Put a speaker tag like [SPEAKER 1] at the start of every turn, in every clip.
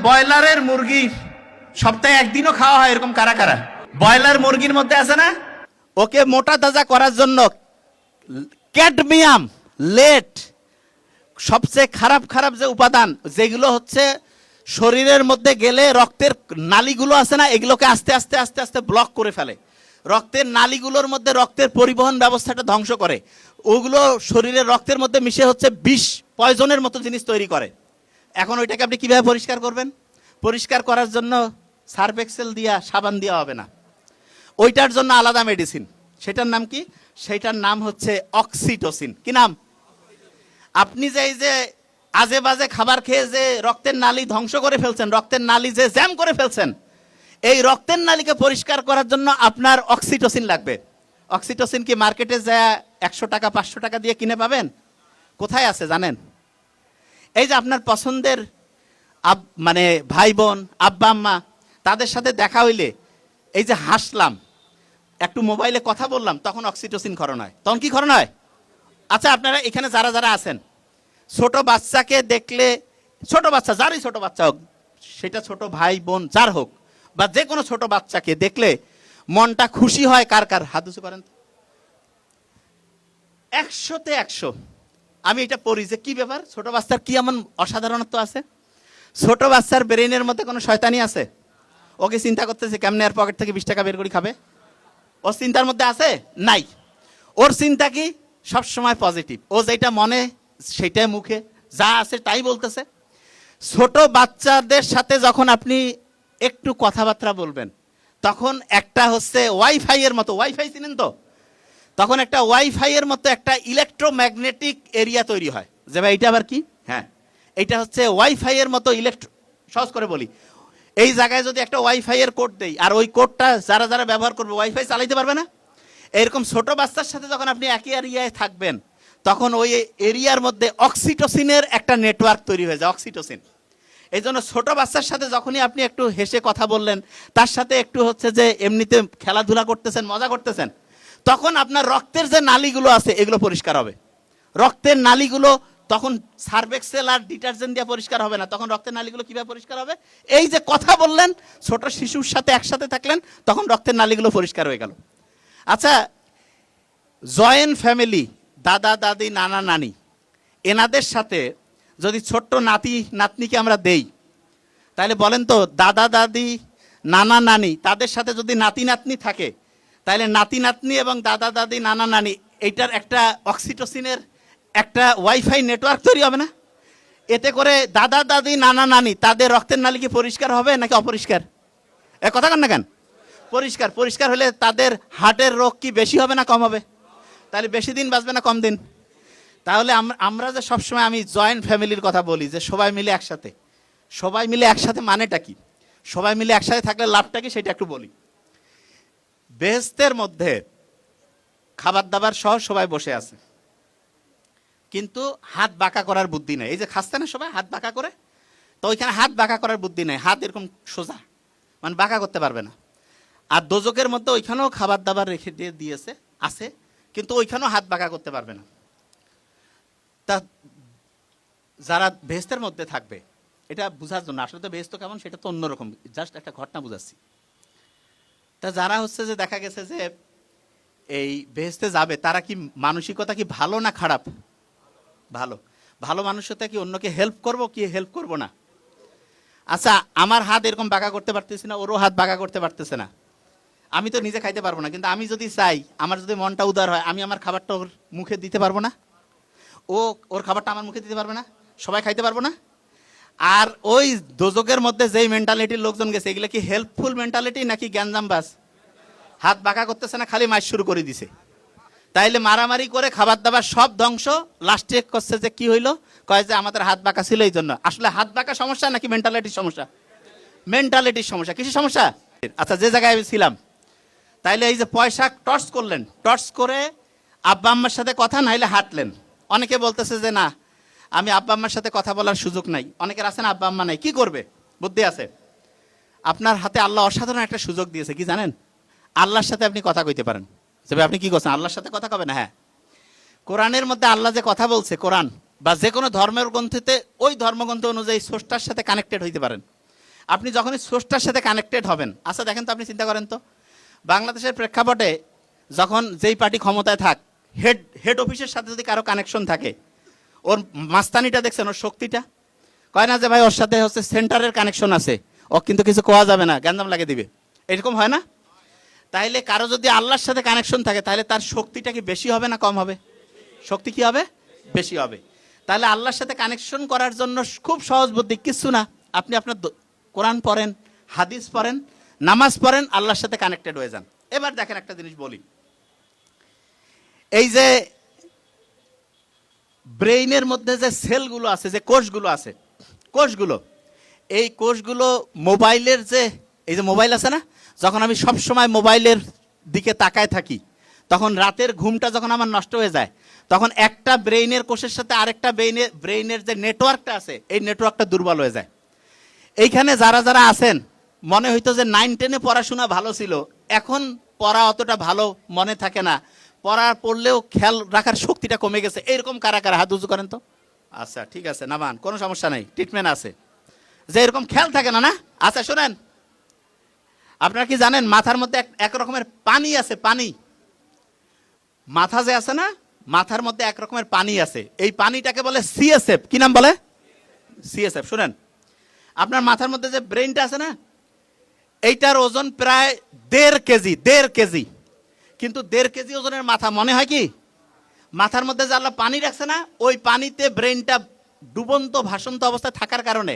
[SPEAKER 1] ব্রয়লারের মুরগি সপ্তাহে একদিনও খাওয়া হয় এরকম কারা কারা? ব্রয়লার মুরগির মধ্যে আছে না, ওকে মোটা তাজা করার জন্য ক্যাডমিয়াম, লেড, সবচেয়ে খারাপ খারাপ যে উপাদান যেগুলো হচ্ছে শরীরের মধ্যে গেলে রক্তের নালীগুলো আছে না, এগুলোকে আস্তে আস্তে আস্তে আস্তে ব্লক করে ফেলে। রক্তের নালীগুলোর মধ্যে রক্তের পরিবহন ব্যবস্থাটা ধ্বংস করে। ওগুলো শরীরের রক্তের মধ্যে মিশে হচ্ছে বিষ, পয়জনের মতো জিনিস তৈরি করে। এখন ওইটাকে আপনি কিভাবে পরিষ্কার করবেন? পরিষ্কার করার জন্য সার্ফ এক্সেল দিয়া, সাবান দেওয়া হবে না। ওইটার জন্য আলাদা মেডিসিন। সেটার নাম কি? সেটার নাম হচ্ছে অক্সিটোসিন। কি নাম? আপনি যে এই যে আজে বাজে খাবার খেয়ে যে রক্তের নালী ধ্বংস করে ফেলছেন, রক্তের নালী যে জ্যাম করে ফেলছেন, এই রক্তের নালীকে পরিষ্কার করার জন্য আপনার অক্সিটোসিন লাগবে। অক্সিটোসিন কি মার্কেটে যা 100 টাকা 500 টাকা দিয়ে কিনে পাবেন? কোথায় আছে জানেন? এই যে আপনার পছন্দের মানে ভাই বোন, আব্বা আম্মা, তাদের সাথে দেখা হইলে এই যে হাসলাম, একটু মোবাইলে কথা বললাম, তখন অক্সিটোসিন ক্ষরণ হয়। তখন কি ক্ষরণ হয়? আচ্ছা, আপনারা এখানে যারা যারা আছেন, ছোট বাচ্চাকে দেখলে, ছোট বাচ্চা যারই ছোট বাচ্চা হোক, সেটা ছোট ভাই বোন যার হোক, বা যে কোনো ছোট বাচ্চাকে দেখলে মনটা খুশি হয় কার কার? হাত উঁচু করেন। 100-তে 100 আমি এটা পড়ি যে কি ব্যাপার, ছোট বাচ্চার কি এমন অসাধারণত্ব আছে? ছোট বাচ্চার ব্রেনের মধ্যে কোনো শয়তানি আছে? ওকে চিন্তা করতেছে কেমনে আর পকেট থেকে 20 টাকা বের করে খাবে? ওর চিন্তার মধ্যে আছে? নাই। ওর চিন্তা কি? সবসময় পজিটিভ। ও যেটা মনে সেটাই মুখে যা আছে তাই বলতেছে। ছোট বাচ্চাদের সাথে যখন আপনি একটু কথাবার্তা বলবেন, তখন একটা হচ্ছে ওয়াইফাই এর মতো, ওয়াইফাই চিনেন তো? তখন একটা ওয়াইফাই এর মতো একটা ইলেকট্রোম্যাগনেটিক এরিয়া তৈরি হয়। যে ভাই এটা আবার কি? হ্যাঁ, এটা হচ্ছে ওয়াইফাই এর মতো সহজ করে বলি, এই জায়গায় যদি একটা ওয়াইফাই এর কোড দেই, আর ওই কোডটা যারা যারা ব্যবহার করবে ওয়াইফাই চালাইতে পারবে না। এরকম ছোট বাচ্চার সাথে যখন আপনি একই এরিয়ায় থাকবেন, তখন ওই এরিয়ার মধ্যে অক্সিটোসিনের একটা নেটওয়ার্ক তৈরি হয়ে যায়, অক্সিটোসিন। এই জন্য ছোট বাচ্চার সাথে যখনই আপনি একটু হেসে কথা বললেন, তার সাথে একটু হচ্ছে যে এমনিতে খেলাধুলা করতেছেন, মজা করতেছেন, তখন আপনার রক্তের যে নালীগুলো আছে এগুলো পরিষ্কার হবে। রক্তের নালীগুলো তখন সার্ফ এক্সেল আর ডিটারজেন্ট দিয়ে পরিষ্কার হবে না। তখন রক্তের নালীগুলো কিভাবে পরিষ্কার হবে? এই যে কথা বললেন, ছোট শিশুর সাথে একসাথে থাকলেন, তখন রক্তের নালীগুলো পরিষ্কার হয়ে গেল। আচ্ছা, জয়েন্ট ফ্যামিলি, দাদা দাদি, নানা নানি, এনাদের সাথে যদি ছোট্ট নাতি নাতনিকে আমরা দেই, তাহলে বলেন তো, দাদা দাদি, নানা নানি, তাদের সাথে যদি নাতি নাতনি থাকে, তাহলে নাতি নাতনি এবং দাদা দাদি, নানা নানি, এইটার একটা অক্সিটোসিনের একটা ওয়াইফাই নেটওয়ার্ক তৈরি হবে না? এতে করে দাদা দাদি, নানা নানি, তাদের রক্তের নালী কি পরিষ্কার হবে নাকি অপরিষ্কার? এ কথা কন না কেন? পরিষ্কার। পরিষ্কার হলে তাদের হার্টের রোগ কি বেশি হবে না কম হবে? তাহলে বেশি দিন বাঁচবে না কম দিন? তাহলে আমরা যে সবসময় আমি জয়েন্ট ফ্যামিলির কথা বলি, যে সবাই মিলে একসাথে, সবাই মিলে একসাথে মানেটা কি? সবাই মিলে একসাথে থাকলে লাভটা কি সেটা একটু বলি। বেহেশতের মধ্যে খাবার দাবার সহ সবাই বসে আছে, কিন্তু হাত বাঁকা করার বুদ্ধি নেই। এই যে খাচ্ছে না সবাই হাত বাঁকা করে, তো ওইখানে হাত বাঁকা করার বুদ্ধি নেই, হাত এরকম সোজা, মানে বাঁকা করতে পারবে না। আর দোজকের মধ্যে ওইখানেও খাবার দাবার রেখে দিয়ে দিয়েছে, আছে, কিন্তু ওইখানেও হাত বাঁকা করতে পারবে না। তা যারা বেহেশতের মধ্যে থাকবে, এটা বোঝার জন্য, আসলে তো বেহেশত কেমন সেটা তো অন্যরকম, জাস্ট একটা ঘটনা বুঝাচ্ছি। তা যারা হচ্ছে যে দেখা গেছে যে এই বেহেশতে যাবে, তারা কি মানসিকতা কি ভালো না খারাপ? ভালো। ভালো মানুষতা কি অন্যকে হেল্প করব কি হেল্প করব না? আচ্ছা, আমার হাত এরকম বাঁকা করতে পারতেছি না, ওরও হাত বাঁকা করতে পারতেছে না, আমি তো নিজে খাইতে পারবো না, কিন্তু আমি যদি চাই, আমার যদি মনটা উদার হয়, আমি আমার খাবারটা ওর মুখে দিতে পারবো না? ও ওর খাবারটা আমার মুখে দিতে পারবে না? সবাই খাইতে পারবো না? আর ওই দোজকের মধ্যে যেই মেন্টালিটির লোকজন গেছে, এগুলো কি হেল্পফুল মেন্টালিটি নাকি গ্যাঞ্জামবাজ? হাত বাঁকা করতেছে না, খালি মাইর শুরু করে দিছে। তাইলে মারামারি করে খাবার দাবার সব ধ্বংস। লাস্টে করছে যে কি হইলো, কয় যে আমাদের হাত বাঁকা ছিল এই জন্য। আসলে হাত বাঁকা সমস্যা নাকি মেন্টালিটির সমস্যা? মেন্টালিটির সমস্যা। কিসের সমস্যা? আচ্ছা, যে জায়গায় আমি ছিলাম, তাইলে এই যে পয়সা টর্চ করলেন, টর্চ করে আব্বা আম্মার সাথে কথা নাইলে হাঁটলেন। অনেকে বলতেছে যে না, আমি আব্বা আম্মার সাথে কথা বলার সুযোগ নাই। অনেকের আছে না আব্বা আম্মা নাই, কি করবে? বুদ্ধি আছে। আপনার হাতে আল্লাহ অসাধারণ একটা সুযোগ দিয়েছে, কি জানেন? আল্লাহর সাথে আপনি কথা কইতে পারেন। তবে আপনি কি করছেন? আল্লাহর সাথে কথা কবেন? হ্যাঁ, কোরআনের মধ্যে আল্লাহ যে কথা বলছে, কোরআন বা যে কোনো ধর্মের গ্রন্থেতে ওই ধর্মগ্রন্থ অনুযায়ী স্রষ্টার সাথে কানেক্টেড হইতে পারেন। আপনি যখনই স্রষ্টার সাথে কানেক্টেড হবেন, আচ্ছা দেখেন তো, আপনি চিন্তা করেন তো, বাংলাদেশের প্রেক্ষাপটে যখন যেই পার্টি ক্ষমতায় থাক, হেড অফিসের সাথে যদি কারো কানেকশন থাকে, ওর মাস্তানিটা দেখছেন, ওর শক্তিটা, কয় না যে ভাই ওর সাথে হচ্ছে সেন্টারের কানেকশন আছে, ও কিন্তু কিছু কোয়া যাবে না, গ্যান্দাম লাগিয়ে দিবে, এরকম হয় না? তাইলে কারো যদি আল্লাহর সাথে কানেকশন থাকে, তাহলে তার শক্তিটা কি বেশি হবে না কম হবে? শক্তি কি হবে? বেশি হবে। তাহলে আল্লাহর সাথে কানেকশন করার জন্য খুব সহজ বুদ্ধি, কিছু না, আপনি আপনার কোরআন পড়েন, হাদিস পড়েন, নামাজ পড়েন, আল্লাহর সাথে কানেক্টেড হয়ে যান। এবার দেখেন একটা জিনিস বলি, এই যে ব্রেইনের মধ্যে যে সেলগুলো আছে, যে কোষগুলো আছে, কোষগুলো, এই কোষগুলো মোবাইলের যে, এই যে মোবাইল আছে না, যখন আমি সব সময় মোবাইলের দিকে তাকায় থাকি, তখন রাতের ঘুমটা যখন আমার নষ্ট হয়ে যায়, তখন একটা ব্রেইনের কোষের সাথে আরেকটা ব্রেইনের যে নেটওয়ার্কটা আছে, এই নেটওয়ার্কটা দুর্বল হয়ে যায়। এইখানে যারা যারা আছেন, মনে হইতো যে 9-10-এ পড়াশোনা ভালো ছিল, এখন পড়া অতটা ভালো মনে থাকে না, পড়লেও খেয়াল রাখার শক্তিটা কমে গেছে, এরকম কারা কারা হাত উঁচু করেন তো? আচ্ছা ঠিক আছে, নামান, কোনো সমস্যা নেই, ট্রিটমেন্ট আছে। যে এরকম খেয়াল থাকে না, না? আচ্ছা শোনেন, আপনারা কি জানেন মাথার মধ্যে এক রকমের পানি আছে, পানি, মাথা যে আছে না, মাথার মধ্যে এক রকমের পানি আছে, এই পানিটাকে বলে সিএসএফ। কি নাম বলে? সিএসএফ। শুনেন, আপনার মাথার মধ্যে যে ব্রেনটা আছে না, এইটার ওজন প্রায় 1.5 কেজি, 1.5 কেজি, কিন্তু 1.5 কেজি ওজনের মাথা মনে হয় কি? মাথার মধ্যে যে আল্লাহ পানি রাখছে না, ওই পানিতে ব্রেনটা ডুবন্ত ভাসন্ত অবস্থায় থাকার কারণে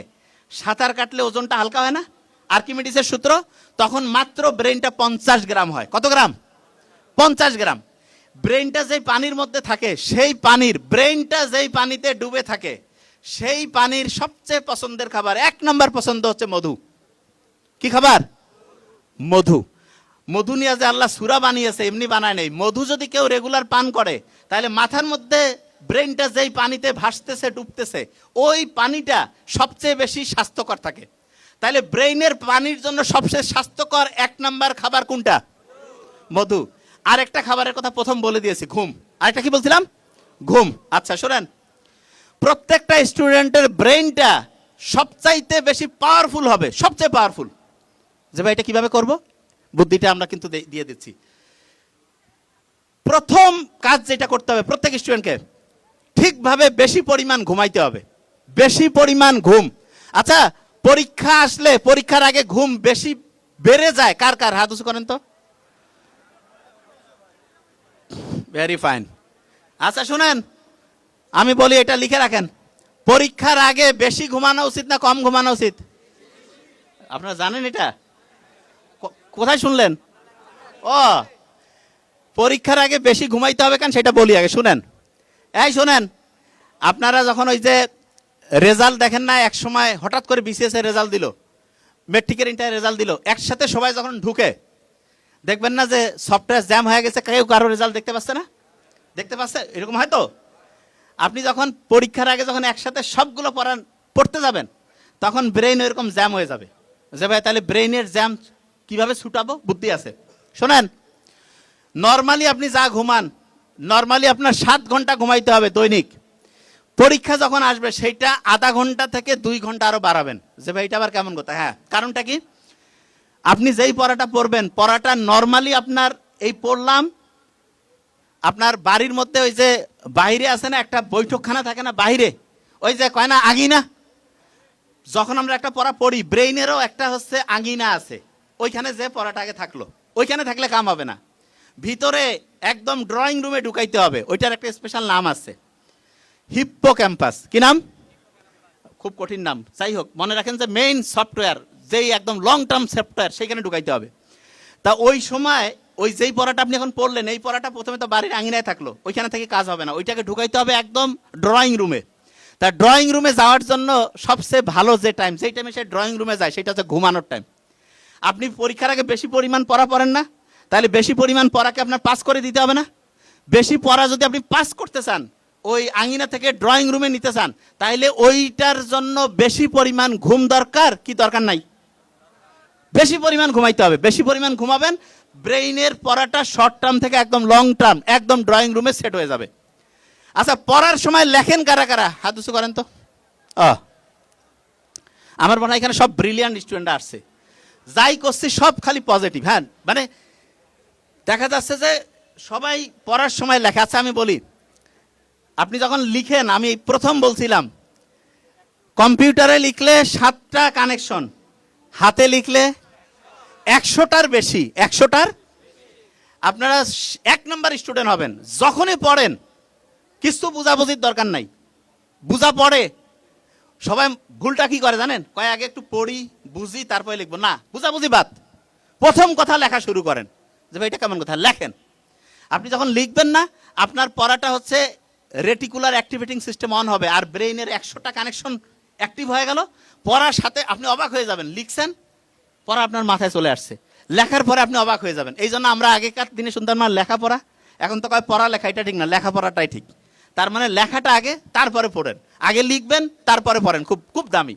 [SPEAKER 1] সাঁতার কাটলে ওজনটা হালকা হয় না, আর্কিমিডিসের সূত্র, তখন মাত্র ব্রেনটা 50 গ্রাম হয়। কত গ্রাম? 50 গ্রাম। ব্রেনটা যেই পানির মধ্যে থাকে, সেই পানির, ব্রেনটা যেই পানিতে ডুবে থাকে, সেই পানির সবচেয়ে পছন্দের খাবার, 1 নম্বর পছন্দ হচ্ছে মধু। কি খাবার? মধু। মধু নিয়ে যে আল্লাহ সূরা বানিয়েছে, এমনি বানায় নেই। মধু যদি কেউ রেগুলার পান করে, তাহলে মাথার মধ্যে ব্রেনটা যেই পানিতে ভাসতেছে, ডুবতেছে, ওই পানিটা সবচেয়ে বেশি স্বাস্থ্যকর থাকে। তাহলে ব্রেইনের পানির জন্য সবচেয়ে স্বাস্থ্যকর 1 নম্বর খাবার কোনটা? মধু। আরেকটা খাবারের কথা প্রথম বলে দিয়েছি, ঘুম। আরেকটা কি বলছিলাম? ঘুম। আচ্ছা শোনেন, প্রত্যেকটা স্টুডেন্টের ব্রেইনটা সবচাইতে বেশি পাওয়ারফুল হবে, সবচেয়ে পাওয়ারফুল। যে ভাই এটা কিভাবে করব, বুদ্ধিটা আমরা কিন্তু দিয়ে দিচ্ছি। প্রথম কাজ যেটা করতে হবে প্রত্যেক স্টুডেন্টকে, ঠিকভাবে বেশি পরিমাণ ঘুমাইতে হবে, বেশি পরিমাণ ঘুম। আচ্ছা, পরীক্ষা আসলে, পরীক্ষার আগে ঘুম বেশি বেড়ে যায় কার কার? হাত উঁচু করেন তো। Very fine. আচ্ছা শুনেন, আমি বলি, এটা লিখে রাখেন, পরীক্ষার আগে বেশি ঘুমানো উচিত না কম ঘুমানো উচিত? আপনারা জানেন এটা? কোথায় শুনলেন? ও, পরীক্ষার আগে বেশি ঘুমাইতে হবে কেন সেটা বলি আগে, শুনেন। এই শুনেন, আপনারা যখন ওই যে রেজাল্ট দেখেন না, এক সময় হঠাৎ করে বিসিএস এর রেজাল্ট দিল, মেট্রিকের ইন্টার রেজাল্ট দিল, একসাথে সবাই যখন ঢুকে, দেখবেন না যে সফটওয়্যার জ্যাম হয়ে গেছে, কেউ কারো রেজাল্ট দেখতে পাচ্ছে না? দেখতে পাচ্ছে? এরকম হয় তো? আপনি যখন পরীক্ষার আগে যখন একসাথে সবগুলো পড়তে যাবেন, তখন ব্রেইন এরকম জ্যাম হয়ে যাবে। যে ভাই তাহলে ব্রেইনের জ্যাম কিভাবে ছুটাবো? বুদ্ধি আছে। শোনেন, নর্মালি আপনি যা ঘুমান, নর্মালি আপনার 7 ঘন্টা ঘুমাইতে হবে দৈনিক। পরীক্ষা যখন আসবে, সেইটা আধা ঘন্টা থেকে 2 ঘন্টা আরো বাড়াবেন। যে ভাই এটা আবার কেমন কথা? হ্যাঁ, কারণটা কি? আপনি যেই পড়াটা পড়বেন, পড়াটা নর্মালি আপনার এই পড়লাম, আপনার বাড়ির মধ্যে ওই যে বাইরে আছে না একটা বৈঠকখানা থাকে না বাইরে, ওই যে কয় না আঙিনা, যখন আমরা একটা পড়া পড়ি, ব্রেইনেরও একটা হচ্ছে আঙিনা আছে, ওইখানে যে পড়াটা আগে থাকলো, ওইখানে থাকলে কাম হবে না। ভিতরে একদম ড্রয়িং রুমে ঢুকাইতে হবে, ওইটার একটা স্পেশাল নাম আছে, হিপ্পোক্যাম্পাস। কি নাম? খুব কঠিন নাম, যাই হোক মনে রাখেন যে মেইন সফটওয়্যার, যেই একদম লং টার্ম সফটওয়্যার, সেইখানে ঢুকাইতে হবে। তা ওই সময় ওই যেই পড়াটা আপনি এখন পড়লেন, এই পড়াটা প্রথমে তো বাড়ির আঙিনায় থাকলো, ওইখানে থেকে কাজ হবে না, ওইটাকে ঢুকাইতে হবে একদম ড্রয়িং রুমে। তা ড্রয়িং রুমে যাওয়ার জন্য সবচেয়ে ভালো যে টাইম, যেই টাইমে সে ড্রয়িং রুমে যায়, সেটা হচ্ছে ঘুমানোর টাইম। আপনি পরীক্ষার আগে বেশি পরিমাণ পড়া পড়েন না, তাহলে বেশি পরিমাণ পড়াকে আপনার পাস করে দিতে হবে না? বেশি পড়া যদি আপনি পাস করতে চান, ওই আঙিনা থেকে ড্রয়িং রুমে নিতে চান, তাহলে ওইটার জন্য বেশি পরিমাণ ঘুম দরকার কি দরকার নাই? বেশি পরিমাণ ঘুমাইতে হবে। বেশি পরিমাণ ঘুমাবেন, ব্রেইনের পড়াটা শর্ট টার্ম থেকে একদম লং টার্ম, একদম ড্রয়িং রুমে সেট হয়ে যাবে। আচ্ছা, পড়ার সময় লেখেন কারা কারা? হাত উঁচু করেন তো। আমার মনে হয় এখানে সব ব্রিলিয়ান্ট স্টুডেন্ট আসছে, যাই করছি সব খালি পজিটিভ। হ্যাঁ, মানে দেখা যাচ্ছে যে সবাই পড়ার সময় লেখা আছে। আমি বলি, আপনি যখন লিখেন, আমি প্রথম বলছিলাম কম্পিউটারে লিখলে 7টা কানেকশন, হাতে লিখলে 100টার বেশি, 100টার। আপনারা 1 নম্বর স্টুডেন্ট হবেন যখনই পড়েন, কিছু বুঝাবুঝির দরকার নাই, বুঝা পড়ে। সবাই ভুলটা কি করে জানেন, কয় আগে একটু পড়ি বুঝি তারপরে লিখবো। না, বুঝাবুঝি বাদ, প্রথম কথা লেখা শুরু করেন, যে ভাই এটা কেমন কথা, লেখেন। আপনি যখন লিখবেন না, আপনার পড়াটা হচ্ছে রেটিকুলার অ্যাক্টিভেটিং সিস্টেম অন হবে, আর ব্রেইনের 100টা কানেকশন অ্যাক্টিভ হয়ে গেল। পড়ার সাথে আপনি অবাক হয়ে যাবেন, লিখছেন পড়া আপনার মাথায় চলে আসছে, লেখার পরে আপনি অবাক হয়ে যাবেন। এই জন্য আমরা আগেকার দিনে শুনতাম না লেখাপড়া, এখন তো কয় পড়া লেখা, এটা ঠিক না, লেখাপড়াটাই ঠিক। তার মানে লেখাটা আগে, তারপরে পড়েন। আগে লিখবেন তারপরে পড়েন, খুব খুব দামি।